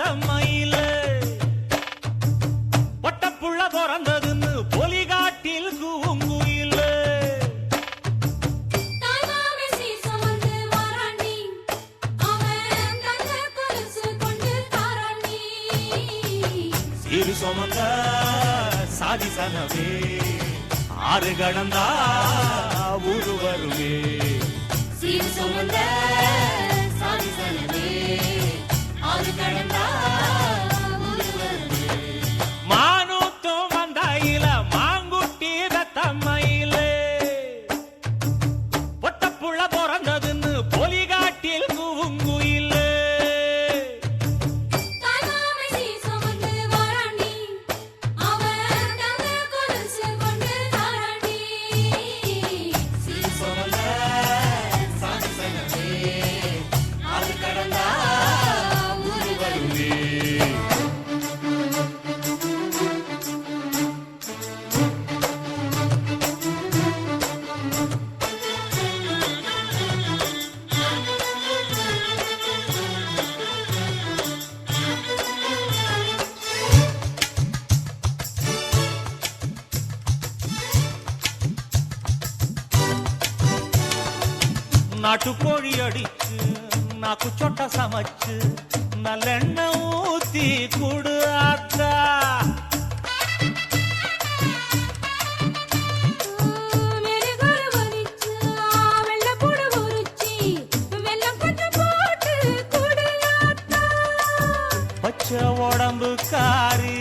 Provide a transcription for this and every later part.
தத்தம்மையில பொட்டப்புள்ள பிறந்ததுன்னு பொலிகாட்டில் கூங்குயில சிறு சுமந்த சாதி சனவே ஆறு கடந்தா ஊரு வருவே சிறு சுமந்த சாதி சனவே ஆறு கடந்தா ஊரு வருவே மானூத்தும் வந்தாயில மாங்குட்டி தத்தம்மையில பொட்டப்புள்ள பிறந்ததுன்னு பொலிகாட்டில் கூங்குயில நாட்டுக்கோழி அடிச்சு நாக்கு சொட்ட சமைச்சு நல்லெண்ணெய் ஊத்தி குடு ஆத்தா பச்சை உடம்பு காரி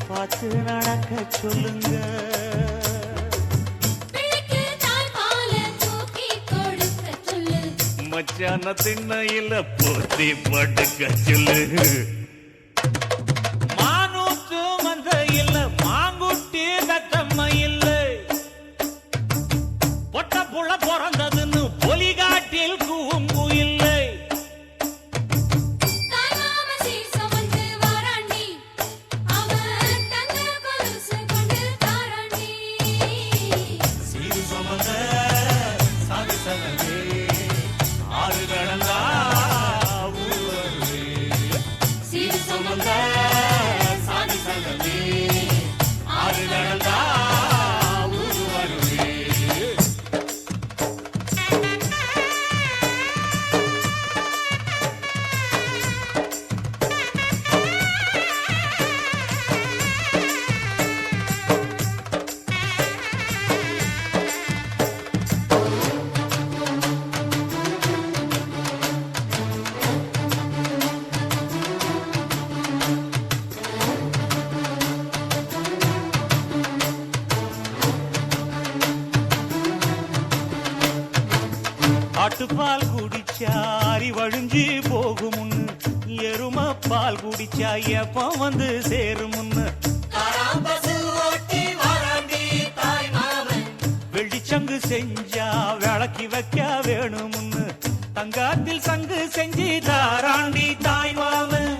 பார்த்து நடக்க சொல்லுங்க மச்சான திண்ணையில போத்தி படுக்க சொல்லு மானூத்து மந்த இல்ல மாங்குட்டி தத்தம்மை இல்ல பொட்ட புள்ள பிறந்ததுன்னு பொலிகாட்டில் கூங்கு இல்லை சீரு சுமந்த சாதி சனவே ஆறு கடந்தா ஊரு வருவே சிறு சுமந்த சாதி சனவே ஆறு கடந்தா ஊரு வருவே ஆட்டுப்பால் குடிச்சா அறிவழிஞ்சு போகுமுன்னு எரும பால் குடிச்சா எப்ப வந்து சேருமுன்னு வெள்ளிச்சங்கு செஞ்சா விளக்கி வைக்க வேணுமுன்னு தங்காத்தில் சங்கு செஞ்சு தாராண்டி தாய் மாமன்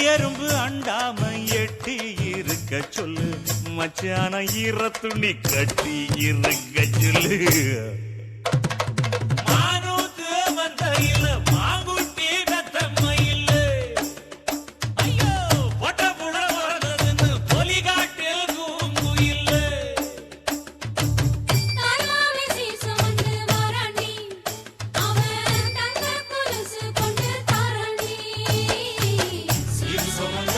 எறும்பு அண்டாம எட்டி இருக்க சொல்லு மச்சான ஈர துணி கட்டி இருக்க சொல்லு மானூத்து வந்த இல்ல மாங்குட்டி தத்தம்மை இல்ல ஐயோ பொட்ட புள்ள வரதுன்னு பொலிகாட்டில் கூங்கு இல்ல சீரு சுமந்த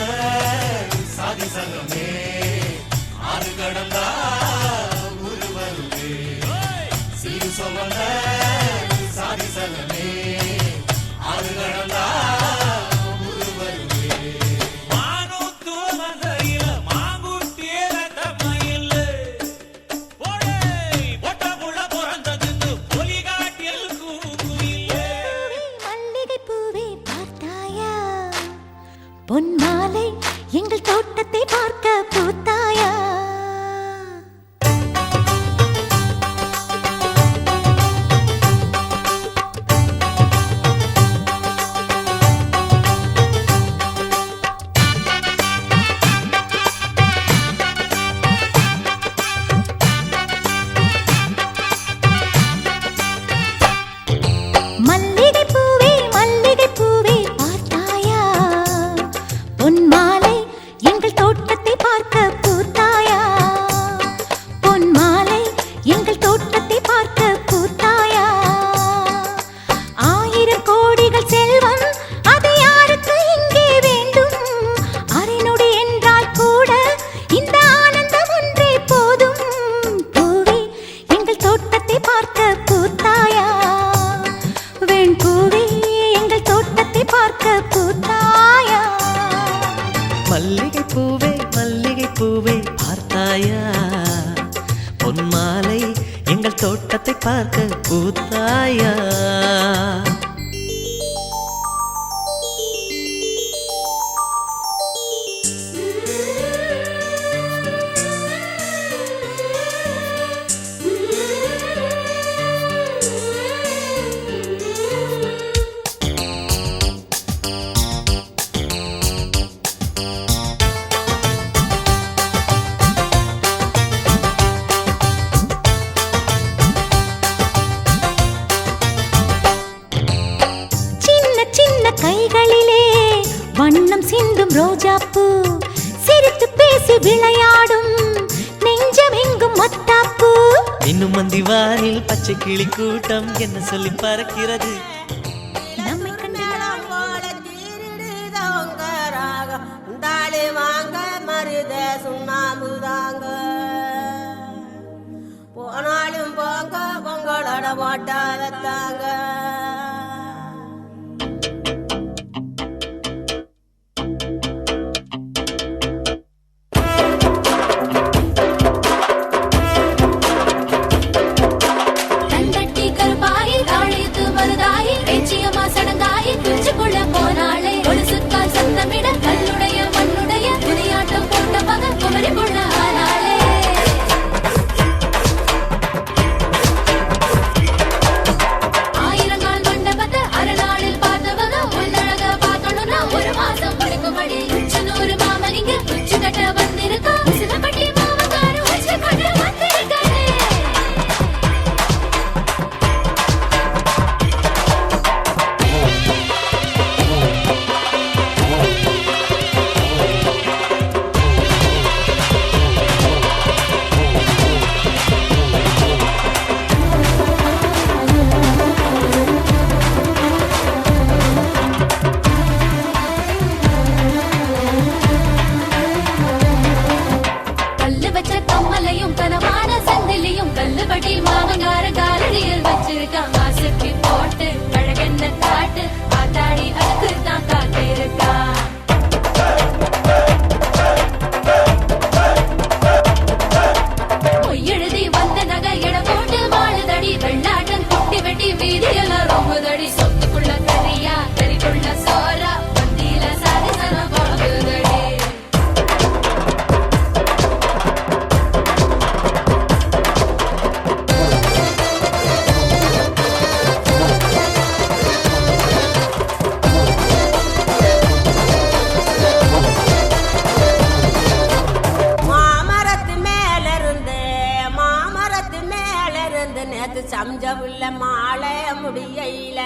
சாதி சனமே ஆறு கடந்தா ஊரு வருவே சீரு சுமந்த சாதி சனமே ஆறு கடந்தா ஊரு வருவே மானூத்து வந்த இல்ல மாங்குட்டி தத்தம்மை இல்ல பொட்ட புள்ள பிறந்ததுன்னு பொலிகாட்டில் கூங்கு இல்ல மல்லிகை பூவே பார்த்தாயா பொன்மாலை எங்கள் தோட்டத்தை பார்க்க பூத்தாயா பார்க்க பூத்தாயா பொன் மாலை எங்கள் தோட்டத்தை பார்க்க பூத்தாயா ஆயிரம் கோடிகள் செல்வம் அது யாருக்கு இங்கே வேண்டும் அரைநொடி என்றால் கூட இந்த ஆனந்தம் ஒன்றே போதும் பூவே எங்கள் தோட்டத்தை பார்க்க பூத்தாயா வெண் பூவே எங்கள் தோட்டத்தை பார்க்க பூத்தாயா மல்லிகை பூவே பார்த்தாயா பொன்மாலை எங்கள் தோட்டத்தை பார்க்க பூத்தாயா கைகளிலே வண்ணம் சிந்தும் ரோஜாப்பூ சிரித்து பேசி விளையாடும் நெஞ்சம் எங்கும் மத்தாப்பூ இன்னும் மந்திவானில் பச்சை கிளி கூட்டம் என்ன சொல்லி பறக்கிறது நம்மை கண்டால் போல தீரிடுதவங்க ராகம் உண்டாளி வாங்க மருத சுண்ணாம்புதாங்க போனாலும் போங்க பொங்கலோட போட்டாலத்தாங்க சம்ஜவுள்ள மாலை முடியையில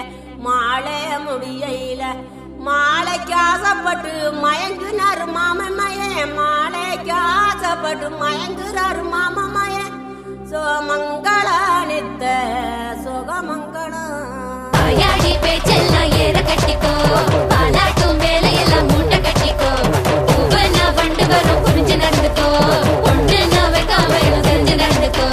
மாலைக்கு ஆசைப்பட்டு மயங்குனாரு மாமமயன் மாலைக்கு ஆசைப்பட்டு மயங்குறாரு மாமமயன் சோமங்கள நித்த சுகமங்களம் பேச்செல்லாம் ஏற கட்டிக்கோ பாலாட்டும் வேலையெல்லாம் மூட்டை கட்டிக்கோ பூவனா வண்டு வரும் புரிஞ்சு நடந்துக்கோ ஒன்று நான் வைக்காம தெரிஞ்சு நடந்துக்கோ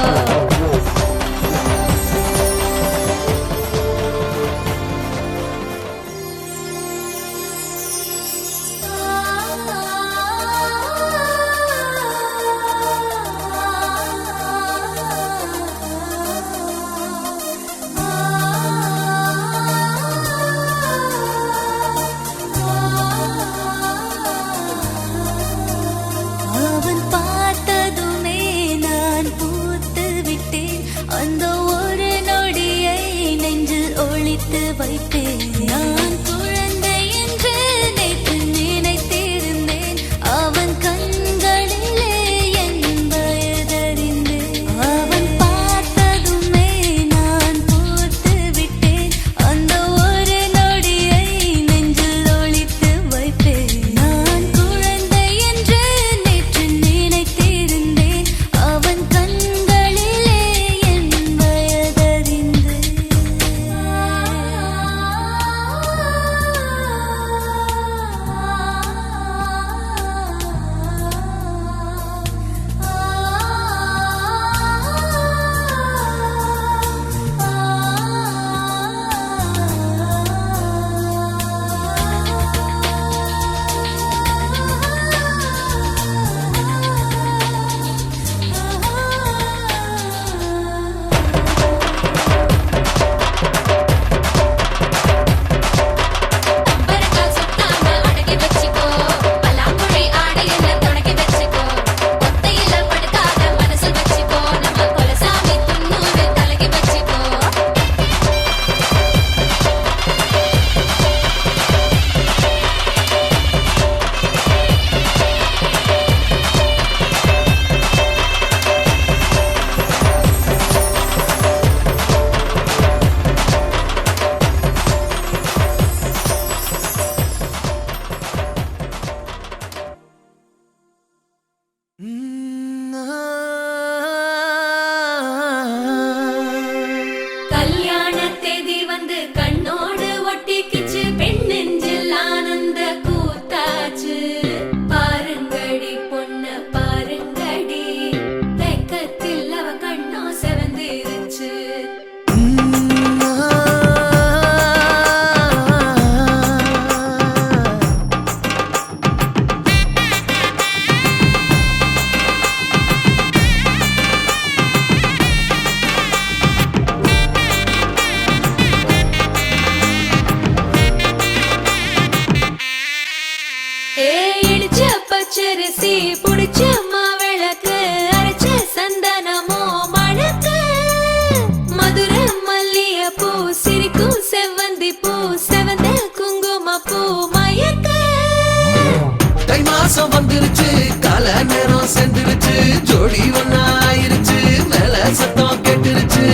புடிச்ச மாவிளக்கு அரைச்ச சந்தனமோ மணக்கு மதுரை மல்லிய பூ சிரிக்கும் செவ்வந்தி பூ செவந்த குங்கும பூ மயக்க தை மாசம் வந்துருச்சு கால நேரம் சென்றுருச்சு ஜோடி ஒன்னா ஆயிருச்சு மேல சத்தம் கேட்டுருச்சு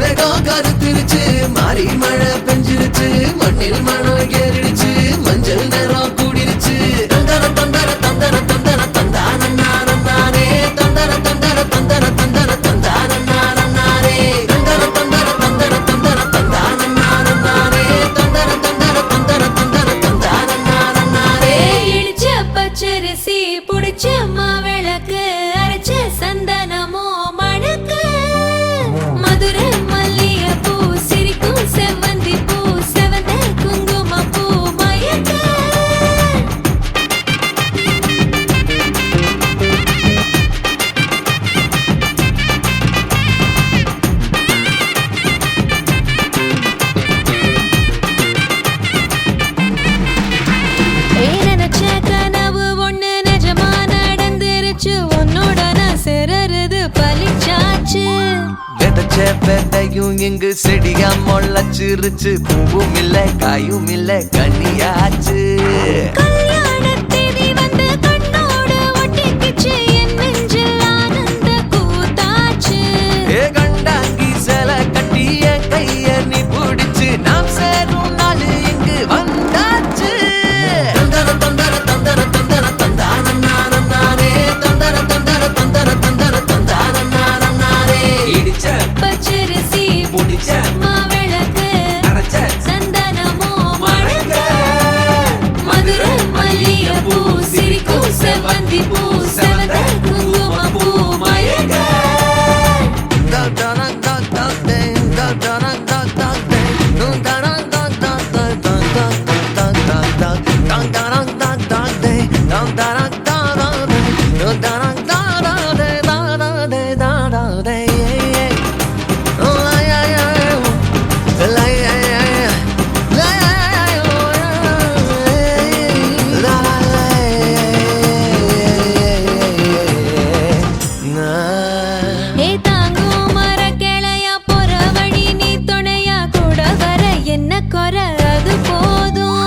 மேகம் கருத்துருச்சு மாறி மழை பெஞ்சிருச்சு மண்ணில் மனம் ஏறிடுச்சு மஞ்சள் நேரம் கூடிருச்சு தந்தர தந்தர தந்தர தந்தர தந்தானே தந்தர தந்தர தந்தர தந்தர தந்தானே தந்தர தந்தர தந்தர தந்தர தந்தானே தந்தர தந்தர தந்தர தந்தர தந்தானே இடிச்ச பச்சரிசி புடிச்ச மாவிளக்கு அரைச்ச சந்தனமோ மணக்கு மதுரை மல்லிய பூ சிரிக்கும் செவ்வந்தி பூ செவந்த குங்கும பூ மயக்க நினைச்ச கனவு ஒண்ணு நிஜமா நடந்துருச்சு உன்னோட நான் சிறருது பலிச்சாச்சு விதைச்ச விதையும் இங்கு செடியா முளைச்சிருச்சு பூவும் இல்ல காயும் இல்ல கனியாச்சு கல்யாண தேதி வந்து கண்ணோடு ஒட்டிக்கிச்சு என் நெஞ்சில் ஆனந்த கூத்தாச்சு ஏ கண்டாங்கி சில கட்டி என் கைய நீ பிடிச்சு நாம் சேரும் நாள் இங்கு வந்தாச்சு தந்தர தந்தர தந்தர தந்தர தந்தானே தந்தர தந்தர தந்தர தந்தர தந்தானே இடிச்ச பச்சரிசி முடிச்ச மாவிளக்கு அரைச்ச சந்தனமோ மணக்க மதுரை மல்லிய பூ சிரிக்கும் செவ்வந்தி பூ செவந்த குங்கும பூ மயக்க ஏ தாங்கும் மர கிளையா போற வழி நீ துணையா கூட வர என்ன குறை அது போதும்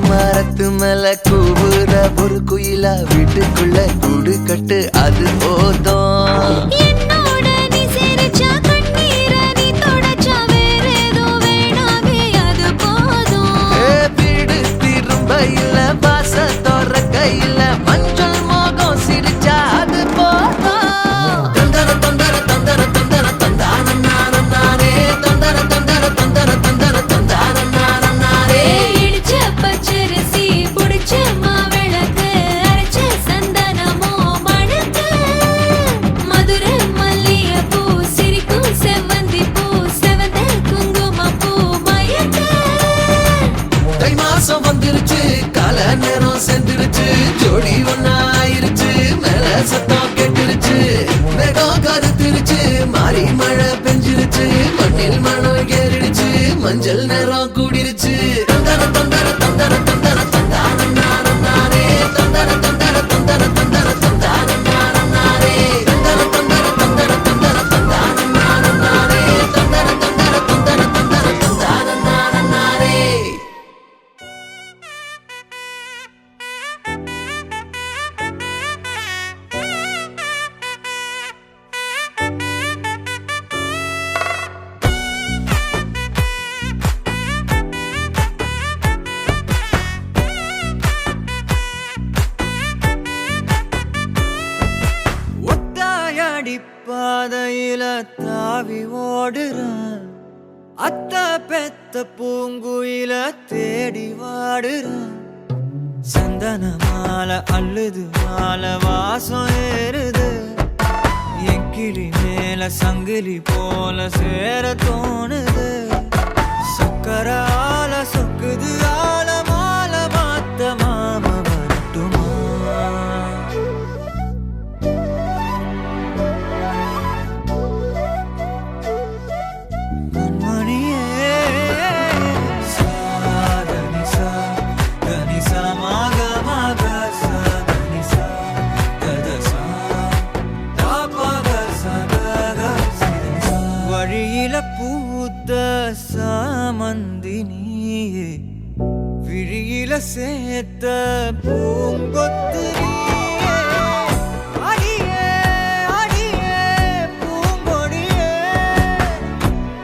மரத்து மேல கூவுற ஒரு குயிலா வீட்டுக்குள்ள கூடு கட்டு அது போதும் என்னோட நீ சிரிச்சா கண்ணீர நீ தொடச்சா வேற ஏதோ வேணாமே அது போதும் வீடு திரும்ப இல்ல பாச தோற கையில மஞ்சள் மோகம் சிரிச்சா அது போதும் தந்தர தந்தர தந்தர தந்தர தந்தானே தந்தர தந்தர தந்தர தந்தர தந்தானே இடிச்ச பச்சரிசி புடிச்ச மாவிளக்கு அரைச்ச சந்தனமோ மணக்க மதுரை மல்லிய பூ சிரிக்கும் செவ்வந்தி பூ செவந்த குங்கும பூ மயக்க தை மாசம் வந்துருச்சு கால நேரம் சென்றுருச்சு ஜோடி ஒன்னா ஆயிருச்சு மேல சத்தம் கேட்டுருச்சு மேகம் கருத்துருச்சு மாறி மழை பெஞ்சிருச்சு மண்ணில் மனம் ஏறிடுச்சு மஞ்சள் நேரம் கூடிருச்சு தந்தர தந்தர தந்தர தந்தர தந்தானே தந்தர தந்தர தந்தர தந்தர தந்தானே தந்தர தந்தர தந்தர தந்தர தந்தானே தந்தர தந்தர தந்தர தந்தர தந்தானே ஒத்தாயடி பாதையில தாவி ஓடுறான் அத்த பெத்த பூங்குயில தேடி வாடுறான் சந்தன மாலை அள்ளுது மாலை வாசம் ஏறுது என் கிளி மேல சங்கிலி போல சேர தோணுது சக்கர ஆல சொக்குது ஆல மாலை மாத்த மாம வரட்டுமா சேர்த்த பூங்கொத்து நீயே. அடியே அடியே பூங்கொடியே,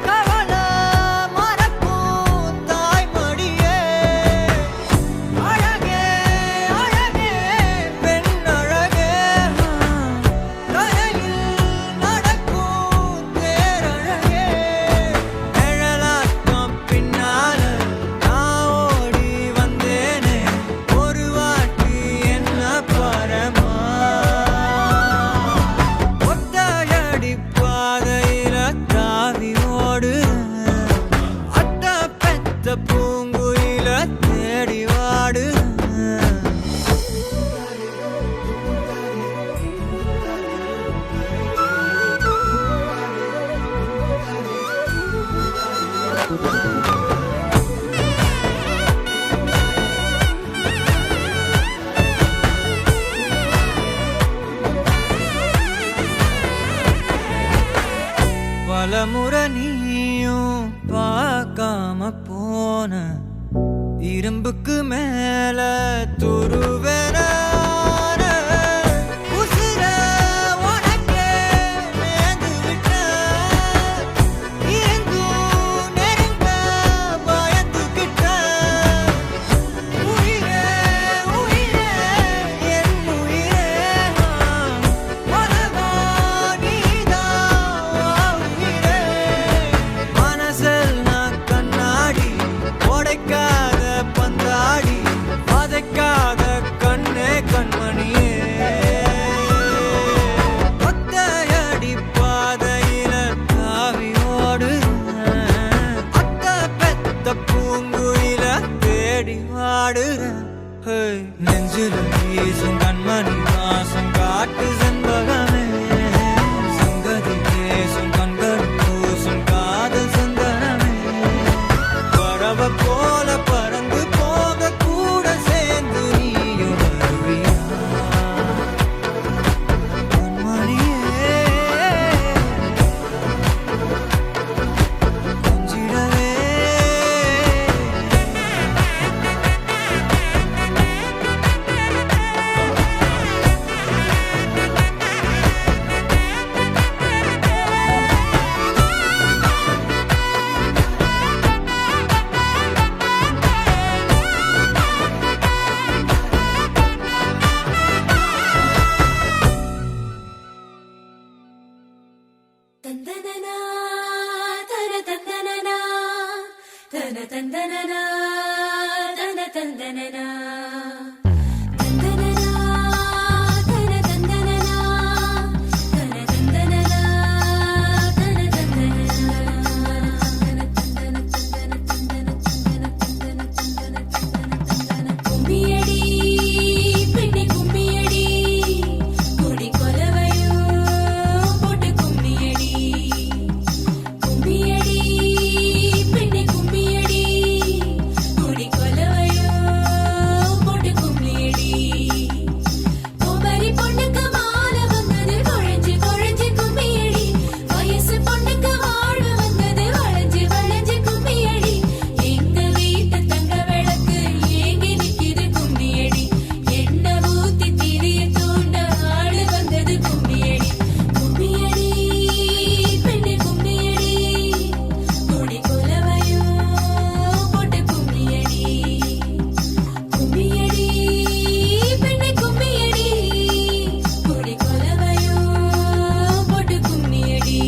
கவலை மறக்கும் தாய்மடியே. அழகே அழகே பெண் அழகே, கரையில் நடக்கும் தேரழகே. நிழலாட்டம் பின்னால நான் ஓடி வந்தேனே, ஒரு வாட்டி என்ன பரமா. ஒத்தையடி பாதையில தாவி ஓடுறேன், அட்ட பெத்த பூங்குயில தேடி வாடுறேன். பலமுறை நீயும் பார்க்காம போன இரும்புக்கு மேல துருவேன உசிர உனக்கே நேர்ந்து விட்ட, இருந்தும் நெருங்க பயந்துகிட்ட. உயிரே உயிரே என் உயிரே, உலகா நீதான் உயிரே. மனசெல்லாம் கண்ணாடி, உடைக்காத பந்தாடி, வதைக்காத கண்ணே கண்மணியே. ஒத்தையடி பாதையில தாவி ஓடுறேன், அத்த பெத்த பூங்குயில தேடி வாடுறேன். நெஞ்சில வீசும் கண்மணி வாசம் காட்டு செண்பகமே, சங்கதி பேசும் கண்கள் பூசும் காதல் சந்தனமே. பறவை போல பறந்து போக கூட சேர்ந்து நீயும் வருவியா கண்மணியே. கொஞ்சிடவே தந்தனனா தன தந்தனனா தன தந்தனனா தன தந்தனனா தந்தனனா தன தந்தனனா தன தந்தனனா தன தந்தனனா. கும்மியடி பெண்ணே கும்மியடி, குடி கொலவையோ போட்டு கும்மியடி. கும்மியடி பெண்ணே கும்மியடி, குடி கொலவையோ போட்டு கும்மியடி. குமரி பொண்ணுக்கு மாலை வந்தது குழஞ்சு குழஞ்சு கும்மியடி, வயசு பொண்ணுக்கு வாழ்வு வந்தது வளைஞ்சு வளைஞ்சு கும்மியடி. எங்க வீட்டு தங்க விளக்கு ஏங்கி நிக்குது கும்மியடி, எண்ணெய் ஊத்தி திரிய தூண்ட ஆளு வந்தது கும்மியடி. கும்மியடி பெண்ணே கும்மியடி, குடி கொலவையோ போட்டு கும்மியடி. கும்மியடி பெண்ணே கும்மியடி, குடி கொலவையோ போட்டு கும்மியடி.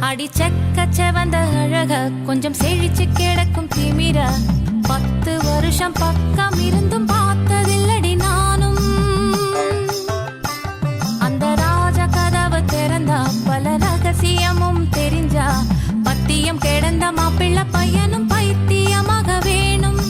அடி செக்க செவந்த அழக கொஞ்சம் செழிச்சு கிடக்கும் திமிரா, 10 வருஷம் பக்கம் இருந்தும் பார்த்ததில்லடி நானும். அந்த ராஜ கதவு திறந்தா பல ரகசியமும் தெரிஞ்சா, பத்தியம் கிடந்த மாப்பிள்ள பையனும் பைத்தியமாக வேணும்.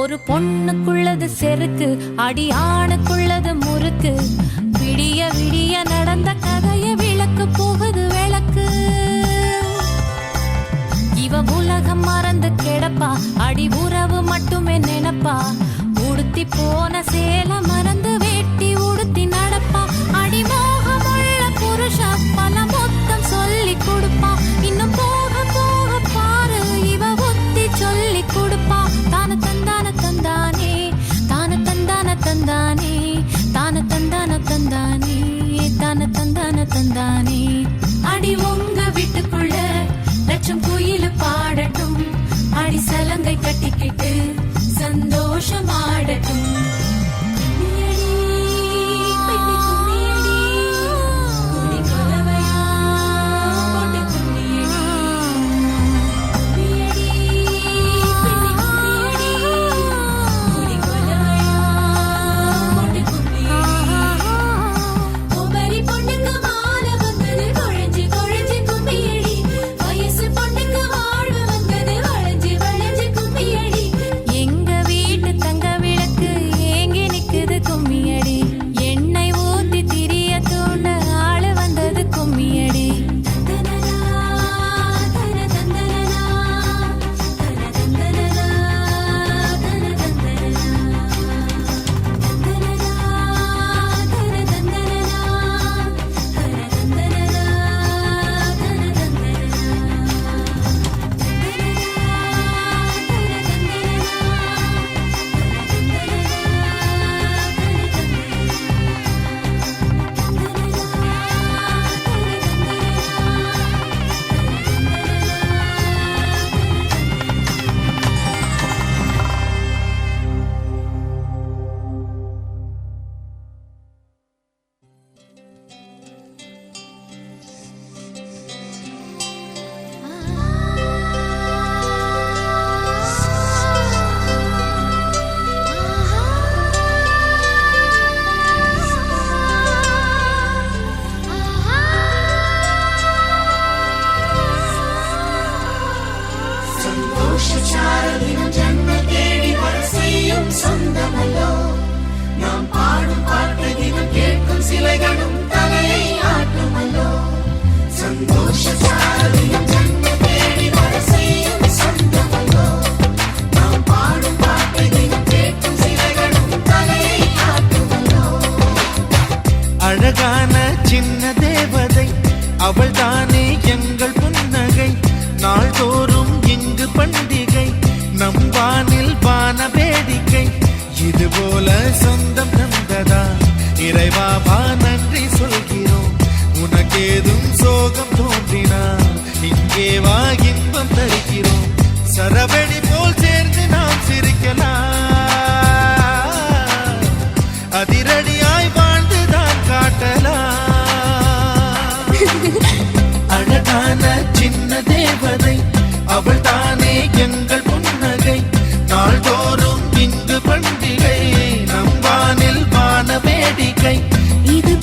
ஒரு பொண்ணுக்குள்ளது செருக்கு, அடியானுக்குள்ளது முறுக்கு. விடிய விடிய நடந்த கதைய விளக்கு போகுது விளக்கு. இவ உலகம் மறந்து கிடப்பா, அடி உறவு மட்டுமே நினைப்பா. உடுத்தி போன சேல மறந்து வேட்டி உடுத்தி நடப்பா. அடி மோகமுள்ள புருஷ பல மொத்தம் சொல்லி கொடுப்பா. இன்னும் போக போக பாரு இவ ஒத்தி சொல்லி கொடுப்பா. தான தந்தான தந்தானே, தான தந்தான தந்தானே, தான தந்தான தந்தானே, தான தந்தான தந்தானே. அடி உங்க வீட்டுக்குள்ள லட்சம் குயில் பாடட்டும், அடி சலங்கை கட்டிக்கிட்டு சந்தோஷமாடட்டும். அழகான சின்ன தேவதை அவள் தானே எங்கள் புன்னகை. நாள்தோறும் இங்கு பண்டிகை, நம் வானில் வான வேடிக்கை. இது போல சொந்தம் தந்ததா இறைவாவா நன்றி சொல்கிறோம். உனக்கேதும் சோகம் தோன்றினால் இங்கே வா இன்பம் தருகிறோம். சரவெடி போல் சேர்ந்து நாம் சிரிக்கலாம், அதிரடியாய் வாழ்ந்துதான் காட்டலாம். அழகான சின்ன தேவதை அவள் தானே எங்கள் புன்னகை. நாள்தோறும் இங்கு பண்டிகை, நம் வானில் வான வேடிக்கை. இது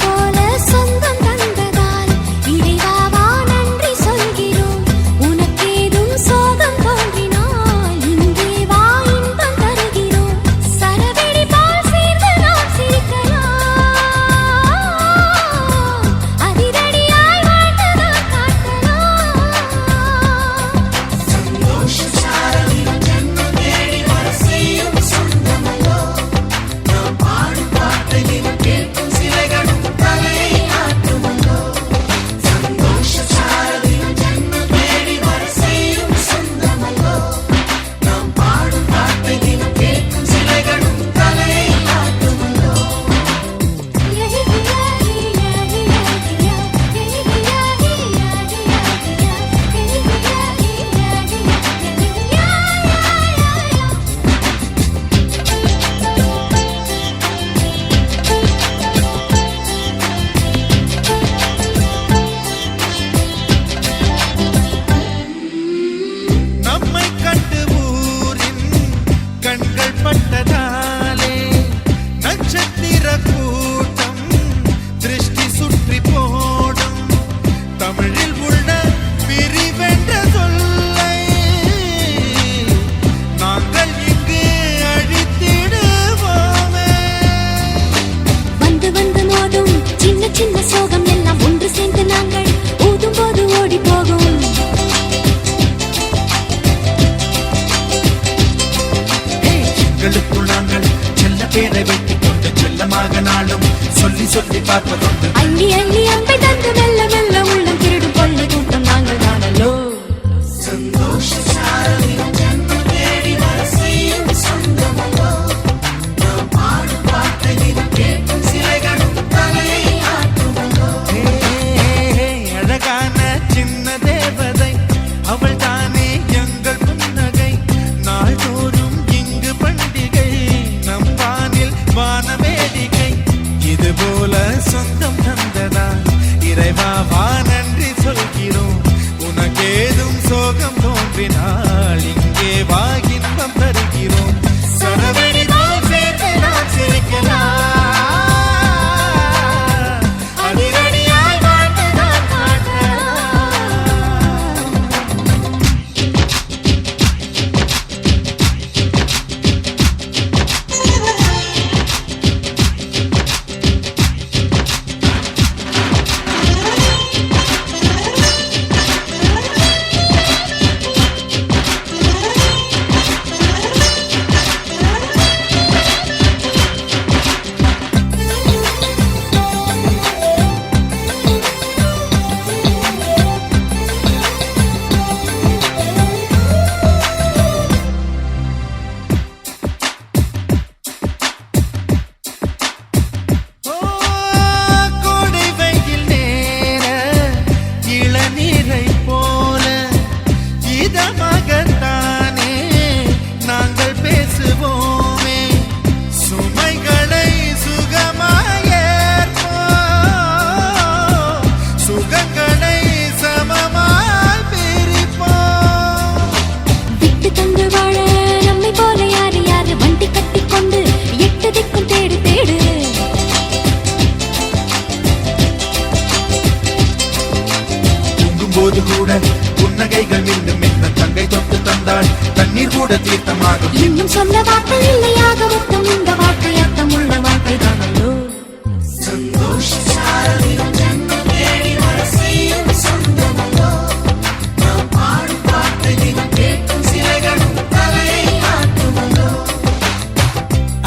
போது கூட புன்னகைகள் மீண்டும் என்ன தங்கை தொட்டு தந்தாள் தண்ணீர் கூட தீர்த்தமாகும் இன்னும் சொல்ல வார்த்தை இல்லையாக மொத்தம் இந்த வார்த்தை அர்த்தம் உள்ள வார்த்தை தானோ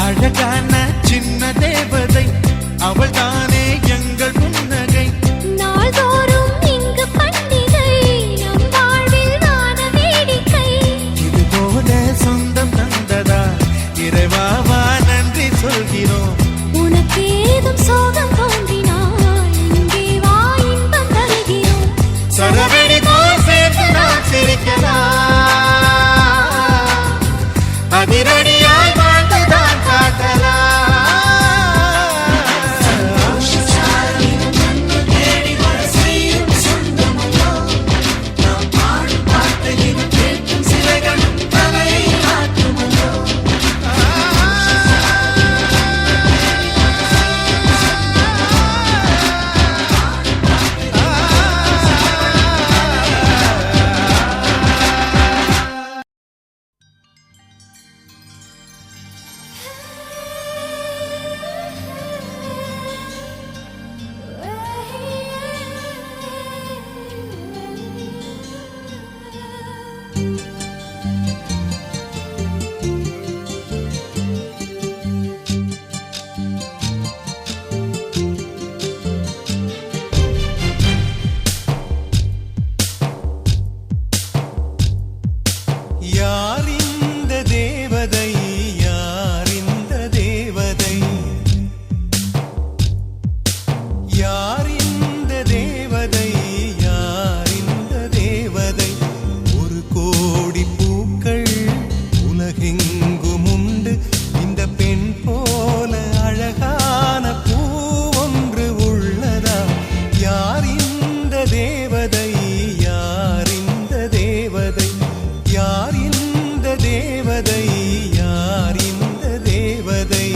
அழகான சின்ன தேவதை அவள் தானே எங்கள் புன்னகை நாள்தோறும் இங்கு பண்டிகை நம் வாழ்வில் வான வேடிக்கை இது போல சொந்தம் தந்ததா இறைவாவா நன்றி சொல்கிறோம் உனக்கேதும் சோகம் தோன்றினால் இங்கே வா இன்பம் தருகிறோம் சரவெடி போல் சேர்த்து நாம் சிரிக்கலாம் அதிரடியாய் வாழ்ந்துதான் காட்டலாம் யார் இந்த தேவதை யார் இந்த தேவதை யார் இந்த தேவதை யார் இந்த தேவதை ஒரு கோடி பூக்கள் உலகெங்கும் உண்டு இந்த பெண் போல அழகான பூ ஒன்று உள்ளதா யார் இந்த தேவதை யார் இந்த தேவதை யார் இந்த தேவதை யார் இந்த தேவதை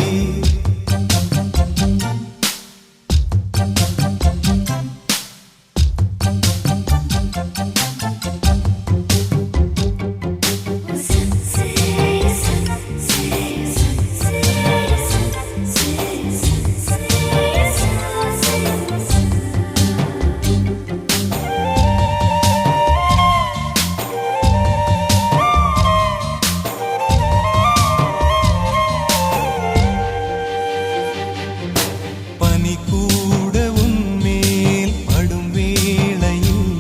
பனி கூட உன்மேல் படும் வேளையில்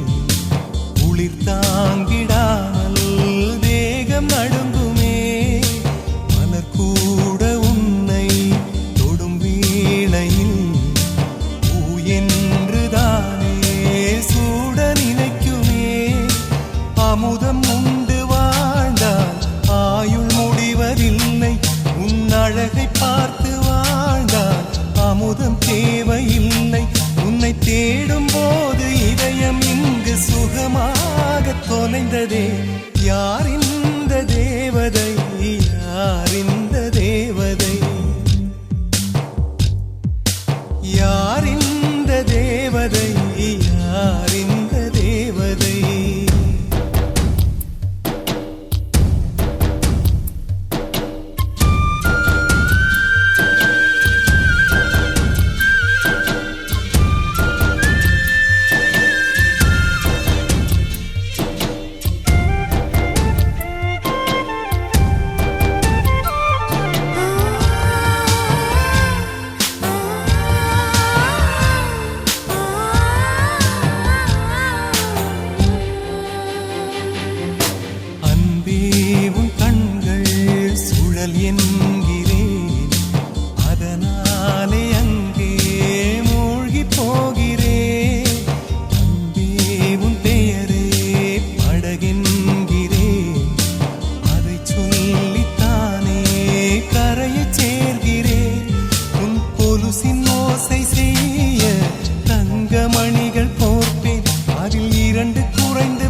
குளிர் தாங்கிடாமல் தேகம் நடுங்குமே மலர் கூட உன்னை தொடும் வேளையில் பூ என்றுதானே சூட நினைக்குமே அமுதம் உண்டு வாழ்ந்தால் ஆயுள் முடிவதில்லை உன் அழகை பார்த்து வாழ்ந்தால் அமுதம் தேவையில்லை உன்னை தேடும் போது இதயம் இங்கு சுகமாக தொலைந்ததே யார் இந்த தேவதை யார் இந்த தேவதை யார் இந்த தேவதை யார் இந்த தேவதை அன்பே உன் கண்கள் சுழல் என்கிறேன் அதனாலே அங்கே மூழ்கி போகிறேன் அன்பே உன் பெயரே படகென்கிறேன் அதை சொல்லித்தானே கரையச் சேர்கிறேன் உன் கொலுசின் ஓசை செய்ய தங்கமணிகள் போர்ப்பேன் அதில் 2 குறைந்து